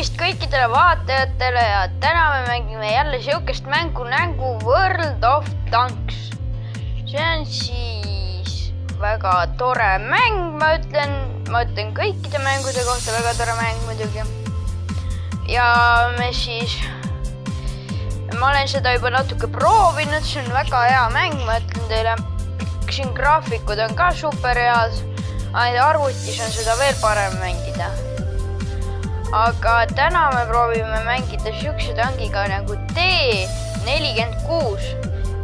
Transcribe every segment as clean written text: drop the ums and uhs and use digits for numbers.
tervist kõikidele vaatajatele ja täna me mängime jälle siukest mängu nagu World of Tanks. See on siis väga tore mäng, ma ütlen kõikide mängude kohta väga tore mäng muidugi. Ja ma olen seda juba natuke proovinud, see on väga hea mäng, ma ütlen teile. Siin graafikud on ka super head, arvutis on seda veel parem mängida. Aga täna me proovime mängida siukse tankiga nagu T-46.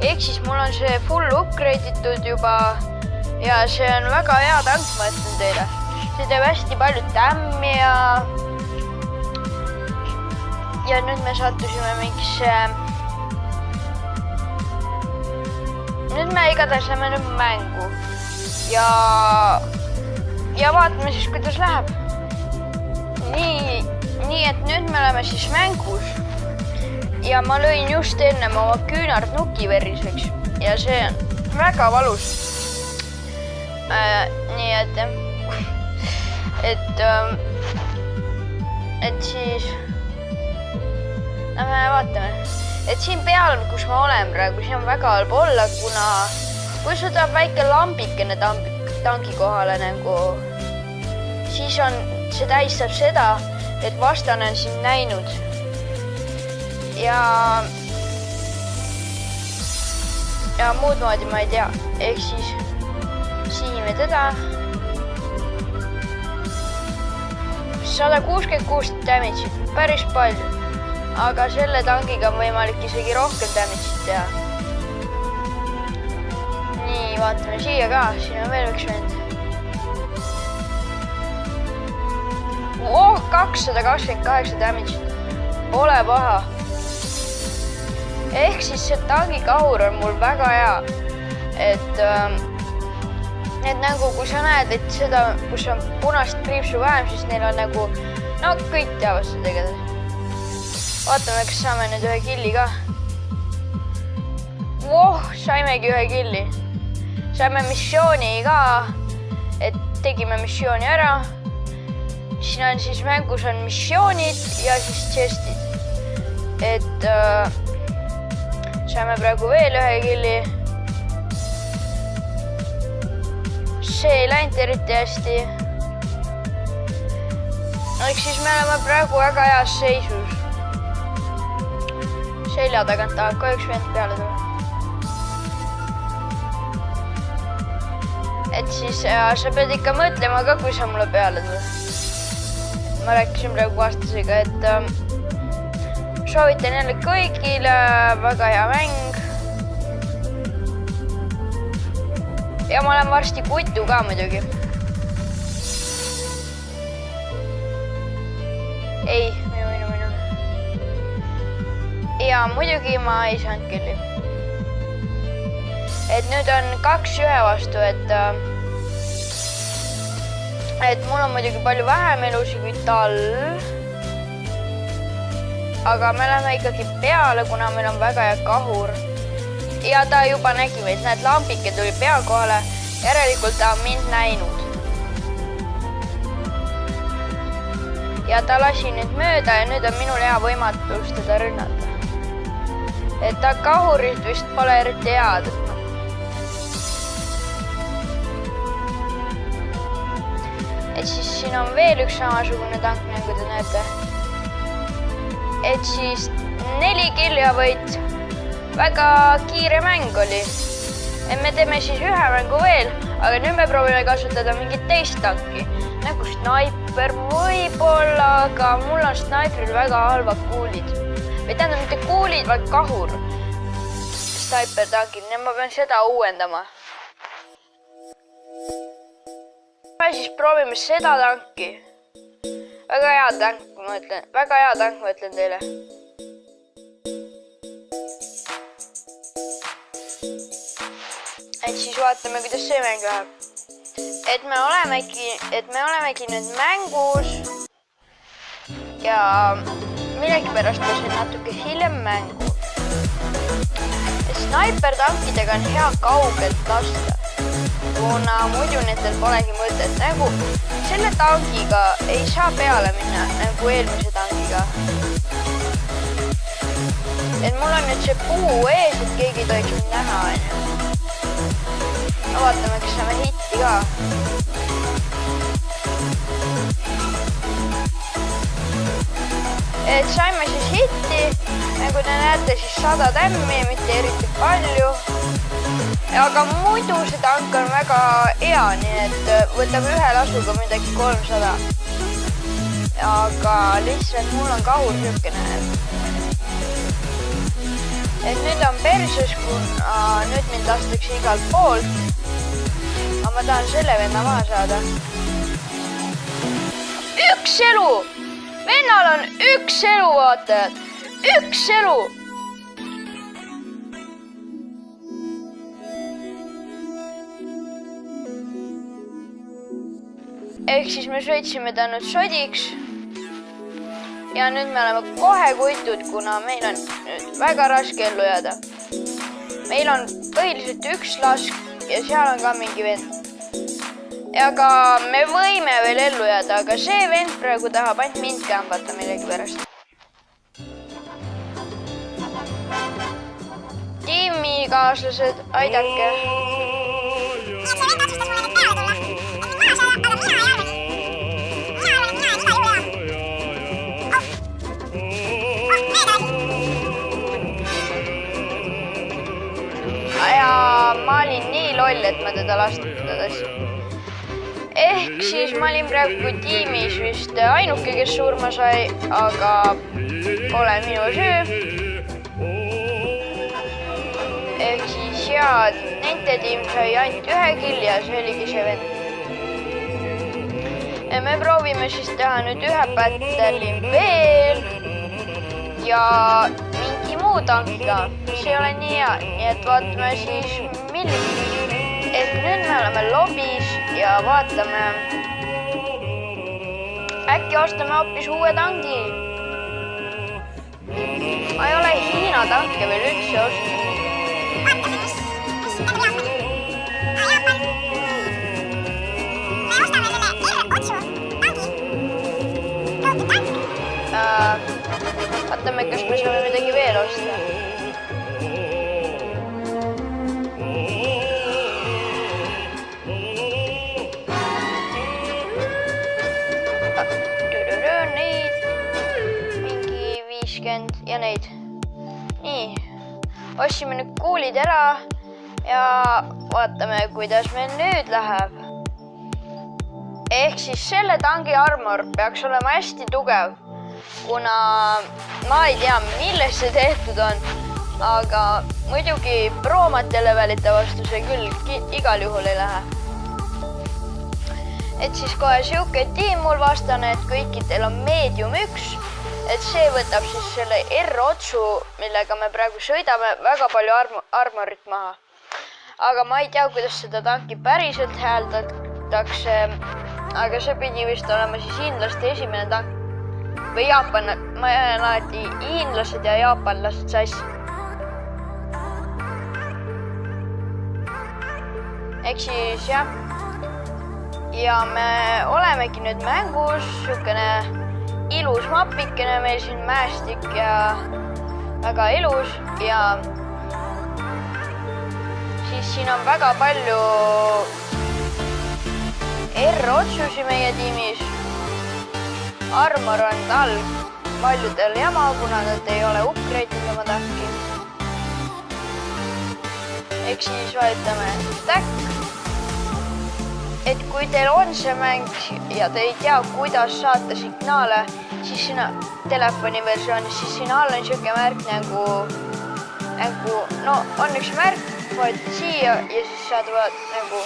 Ehk siis mul on see full upgrade'itud juba ja see on väga hea tank, ma ütlen teile. See teeb hästi palju tämmi ja nüüd me sattusime mingisse... Nüüd me igatahes lähme nüüd mängu ja vaatame siis, kuidas läheb. Nii, et nüüd me oleme siis mängus ja ma lõin just enne oma küünard nukiveriseks ja see on väga valus. Nii, et siis lähme vaatame. Et siin peal, kus ma olen praegu, siin on väga halb olla, kuna kui sul tahab väike lambikene tanki kohale nagu, siis see tähistab seda, et vastane on sind näinud. Ja muud moodi ma ei tea. Ehk siis siime teda. 166 damage, päris palju. Aga selle tankiga on võimalik isegi rohkem damage'it teha. Nii, vaatame siia ka. Siin on veel üks vend. 228 damage. Pole paha. Ehk siis see tankikahur on mul väga hea. Et nagu kui sa näed, et seda, kus on punast kriipsu vähem, siis neil on nagu, no kõik teavad seda tegeda. Vaatame, kas saame nüüd ühe killi ka. Saimegi ühe killi. Saime missiooni ka, et tegime missiooni ära. Siin on siis mängus on missioonid ja siis chestid. Et saame praegu veel ühe killi. See ei läinud eriti hästi. Ehk siis me oleme praegu väga heas seisus. Selja tagant tahab ka üks vend peale tulla. Et siis sa pead ikka mõtlema ka, kui sa mulle peale tulla. Ma rääkisin praegu vastasega, et soovitan jälle kõigile väga hea mäng. Ja ma olen varsti kutu ka muidugi. Ei, minu. Ja muidugi ma ei saanud killi. Et nüüd on 2-1 vastu, et mul on muidugi palju vähem elusi kui tal. Aga me läheme ikkagi peale, kuna meil on väga hea kahur. Ja ta juba nägi meid, näed, lampike tuli pea kohale. Järelikult ta on mind näinud. Ja ta lasi nüüd mööda ja nüüd on minul hea võimatus teda rünnata. Et ta kahurit vist pole eriti head. Et siis siin on veel üks samasugune tank, nagu te näete. Et siis 4 killi võit. Väga kiire mäng oli. Et me teeme siis ühe mängu veel, aga nüüd me proovime kasutada mingit teist tanki. Nagu snaiper võib-olla, aga mul on snaiperil väga halvad kuulid. Või tähendab mitte kuulid, vaid kahur. Snaiper tankil, nii ma pean seda uuendama. Siis proovime seda tanki. Väga hea tank, ma ütlen teile. Et siis vaatame, kuidas see mäng läheb. Et me olemegi nüüd mängus. Ja millegipärast ma sain natuke hiljem mängu. Et snaiper tankidega on hea kaugelt lasta. kuna muidu nendel polegi mõtet. Nagu selle tangiga ei saa peale minna nagu eelmise tangiga. Et mul on nüüd see puu ees, et keegi tohiks mind näha. No vaatame, kas saame hitti ka. Et saime siis hitti, nagu te näete, siis 100 tämmi, mitte eriti palju. Aga muidu see tank on väga hea, nii et võtab ühe lasuga midagi 300. Aga lihtsalt mul on kahur sükene. Et nüüd on perses, kuna nüüd mind lastakse igalt poolt. Aga ma tahan selle venna maha saada. Üks elu! Vennal on üks elu, vaatajad. Üks elu! Ehk siis me sõitsime ta nüüd sodiks. Ja nüüd me oleme kohe kuitud, kuna meil on nüüd väga raske ellu jääda. Meil on põhiliselt üks lask ja seal on ka mingi vend. Aga me võime veel ellu jääda, aga see vend praegu tahab ainult mind kämbata millegi pärast. Tiimikaaslased, aidake. Ja ma olin nii loll, et ma teda lastutades. Ehk siis ma olin praegu tiimis vist ainuke, kes surma sai, aga pole minu süü. Ehk siis nende tiim sai ainult ühe killi ja see oligi see vend. Me proovime siis teha nüüd ühe battle'i veel ja mingi muu tankiga. See ei ole nii hea, nii et vaatame siis millist. Et nüüd me oleme lobis ja vaatame. Äkki ostame hoopis uue tangi. Ma ei ole Hiina tanke veel üldse ostnud. Vaatame, kas me saame midagi veel osta. Ja neid. Nii, ostsime nüüd kuulid ära ja vaatame, kuidas meil nüüd läheb. Ehk siis selle tangi armor peaks olema hästi tugev, kuna ma ei tea, millest see tehtud on, aga muidugi pro-mate levelite vastu see küll igal juhul ei lähe. Et siis kohe siuke tiim mul vastane, et kõikidel on medium 1. Et see võtab siis selle R-otsu, millega me praegu sõidame, väga palju armorit maha. Aga ma ei tea, kuidas seda tanki päriselt hääldatakse, aga see pidi vist olema siis hiinlaste esimene tank. Või Jaapan, ma jään alati hiinlased ja jaapanlased sassi. Ehk siis jah. Ja me olemegi nüüd mängus, sükene ilus mapikene meil siin mäestik ja väga ilus ja siis siin on väga palju R-otsusi meie tiimis. Armor on tal paljudel jama, kuna nad ei ole upgrade'id oma tanki. Ehk siis vajutame stack. Et kui teil on see mäng ja te ei tea, kuidas saata signaale, siis sinna telefoni versioonis, siis sinna all on siuke märk nagu, no on üks märk, vajutad siia ja siis saad nagu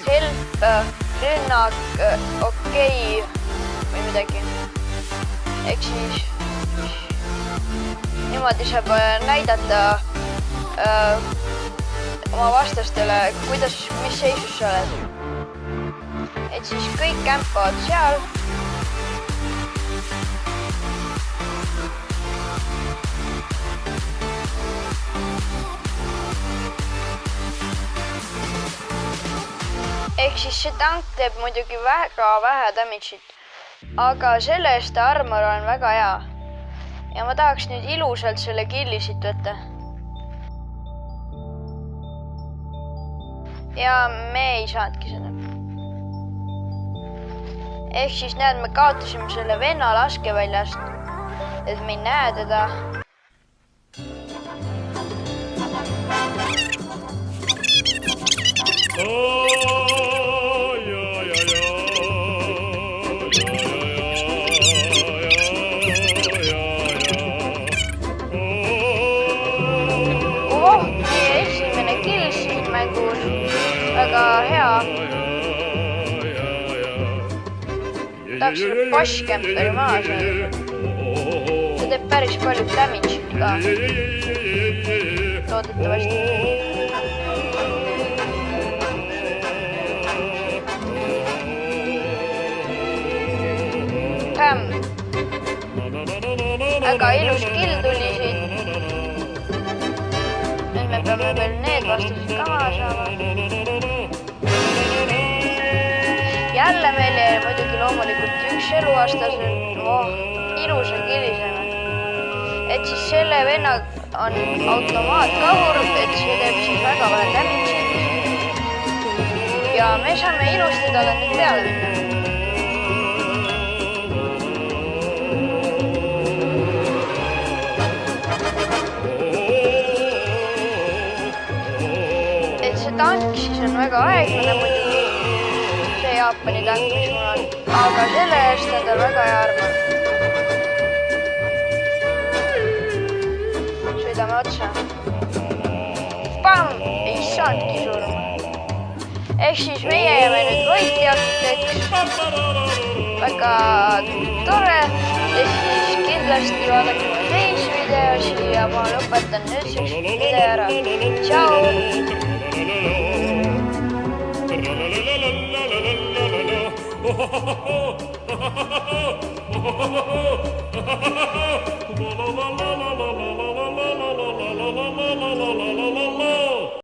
help, rünnak, okei või midagi. Ehk siis niimoodi saab näidata oma vastastele, mis seisus sa oled. Et siis kõik kämpavad seal. siis see tank teeb muidugi väga vähe damage'it, aga selle eest armor on väga hea. Ja ma tahaks nüüd ilusalt selle killi siit võtta. Ja me ei saadki seda. Ehk siis näed, me kaotasime selle venna laskeväljast, et me ei näe teda. Meie esimene kill siin mängus. Väga hea. Tahaks selle boss-kämperi maha saada. Ta teeb päris palju damage'it ka. Loodetavasti. Väga ilus kill tuli siit. Nüüd me peame veel need vastused ka maha saama. Jälle meil jäi muidugi loomulikult üks eluastasel. Ilusa killiseme. Et siis selle venna on automaatkahur, et see teeb siis väga vähe damage'it. Ja me saame ilusti talle nüüd peale minna. Et see tank siis on väga aeglane muidugi. See Jaapani tank, mis mul on. Aga selle eest on ta väga hea armor. Sõidame otsa. Pamm! Ei saanudki surma. Ehk siis meie jääme nüüd võitjateks. Väga tore. Ja siis kindlasti vaadake mu teisi videosi ja ma lõpetan nüüdseks video ära. Tšau!